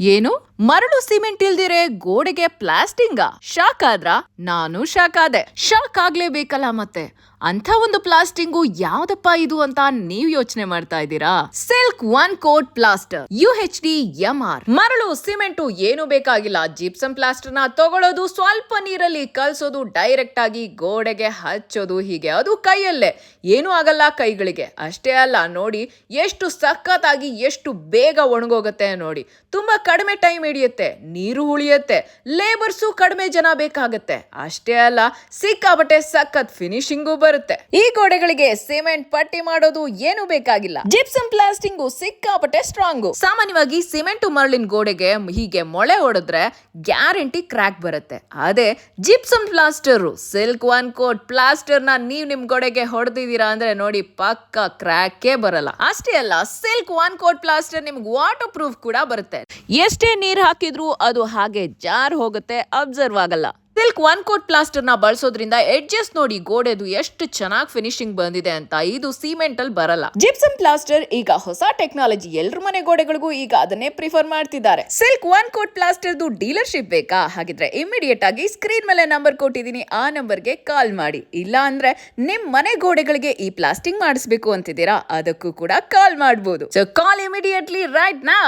ಏನು ಮರಳು ಸಿಮೆಂಟ್ ಇಲ್ದಿರೆ ಗೋಡೆಗೆ ಪ್ಲಾಸ್ಟಿಂಗ? ಶಾಕ್ ಆದ್ರ? ನಾನು ಶಾಕ್ ಆದೆ. ಶಾಕ್ ಆಗ್ಲೇಬೇಕಲ್ಲ ಮತ್ತೆ. ಅಂತ ಒಂದು ಪ್ಲಾಸ್ಟಿಂಗು ಯಾವ್ದಪ್ಪ ಇದು ಅಂತ ನೀವ್ ಯೋಚನೆ ಮಾಡ್ತಾ ಇದ್ದೀರಾ? Silk one coat plaster UHDMR. ಮರಳು ಸಿಮೆಂಟು ಏನು ಬೇಕಾಗಿಲ್ಲ. ಜಿಪ್ಸಮ್ ಪ್ಲಾಸ್ಟರ್ ನ ತಗೊಳ್ಳೋದು, ಸ್ವಲ್ಪ ನೀರಲ್ಲಿ ಕಲ್ಸೋದು, ಡೈರೆಕ್ಟ್ ಆಗಿ ಗೋಡೆಗೆ ಹಚ್ಚೋದು, ಹೀಗೆ ಅದು ಕೈಯಲ್ಲೇ. ಏನೂ ಆಗಲ್ಲ ಕೈಗಳಿಗೆ. ಅಷ್ಟೇ ಅಲ್ಲ, ನೋಡಿ ಎಷ್ಟು ಸಖತ್ತಾಗಿ ಎಷ್ಟು ಬೇಗ ಒಣಗೋಗುತ್ತೆ ನೋಡಿ. ತುಂಬಾ ಕಡಿಮೆ ಟೈಮ್ ಹಿಡಿಯುತ್ತೆ, ನೀರು ಉಳಿಯುತ್ತೆ, ಲೇಬರ್ಸು ಕಡಿಮೆ ಜನ ಬೇಕಾಗತ್ತೆ. ಅಷ್ಟೇ ಅಲ್ಲ, ಸಿಕ್ಕಾಪಟ್ಟೆ ಸಖತ್ ಫಿನಿಶಿಂಗು ಬರುತ್ತೆ. ಈ ಗೋಡೆಗಳಿಗೆ ಸಿಮೆಂಟ್ ಪಟ್ಟಿ ಮಾಡೋದು ಏನು ಬೇಕಾಗಿಲ್ಲ. ಜಿಪ್ಸಮ್ ಪ್ಲಾಸ್ಟಿಂಗು ಸಿಕ್ಕಾಪಟ್ಟೆ ಸ್ಟ್ರಾಂಗು. ಸಾಮಾನ್ಯವಾಗಿ ಸಿಮೆಂಟ್ ಮರಳಿನ ಗೋಡೆಗೆ ಹೀಗೆ ಮೊಳೆ ಹೊಡೆದ್ರೆ ಗ್ಯಾರಂಟಿ ಕ್ರ್ಯಾಕ್ ಬರುತ್ತೆ. ಅದೇ gypsum plaster, silk one coat plaster ನ ನೀವ್ ನಿಮ್ ಗೋಡೆಗೆ ಹೊಡೆದಿದ್ದೀರಾ ಅಂದ್ರೆ ನೋಡಿ, ಪಕ್ಕ ಕ್ರ್ಯಾಕೇ ಬರಲ್ಲ. ಅಷ್ಟೇ ಅಲ್ಲ, ಸಿಲ್ಕ್ ಒನ್ ಕೋಟ್ ಪ್ಲಾಸ್ಟರ್ ನಿಮ್ಗೆ ವಾಟರ್ ಪ್ರೂಫ್ ಕೂಡ ಬರುತ್ತೆ. ಎಷ್ಟೇ ನೀರ್ ಹಾಕಿದ್ರು ಅದು ಹಾಗೆ ಜಾರ್ ಹೋಗುತ್ತೆ, ಅಬ್ಸರ್ವ್ ಆಗಲ್ಲ. ಸಿಲ್ಕ್ ಒನ್ ಕೋಟ್ ಪ್ಲಾಸ್ಟರ್ ನ ಬಳಸೋದ್ರಿಂದ ಎಡ್ಜಸ್ ನೋಡಿ ಗೋಡೆದು ಎಷ್ಟು ಚೆನ್ನಾಗಿ ಫಿನಿಶಿಂಗ್ ಬಂದಿದೆ ಅಂತ. ಇದು ಸಿಮೆಂಟ್ ಅಲ್ಲಿ ಬರಲ್ಲ. ಜಿಪ್ಸಮ್ ಪ್ಲಾಸ್ಟರ್ ಈಗ ಹೊಸ ಟೆಕ್ನಾಲಜಿ, ಎಲ್ರ ಮನೆ ಗೋಡೆಗಳಿಗೂ ಈಗ ಅದನ್ನೇ ಪ್ರಿಫರ್ ಮಾಡ್ತಿದ್ದಾರೆ. Silk one coat plaster dealership ಬೇಕಾ? ಹಾಗಿದ್ರೆ ಇಮಿಡಿಯೇಟ್ ಆಗಿ ಸ್ಕ್ರೀನ್ ಮೇಲೆ ನಂಬರ್ ಕೊಟ್ಟಿದ್ದೀನಿ, ಆ ನಂಬರ್ಗೆ ಕಾಲ್ ಮಾಡಿ. ಇಲ್ಲ ಅಂದ್ರೆ ನಿಮ್ ಮನೆ ಗೋಡೆಗಳಿಗೆ ಈ ಪ್ಲಾಸ್ಟಿಂಗ್ ಮಾಡಿಸ್ಬೇಕು ಅಂತಿದ್ದೀರಾ, ಅದಕ್ಕೂ ಕೂಡ ಕಾಲ್ ಮಾಡಬಹುದು. ಸೊ ಕಾಲ್ ಇಮಿಡಿಯೇಟ್ಲಿ ರೈಟ್ ನೌ.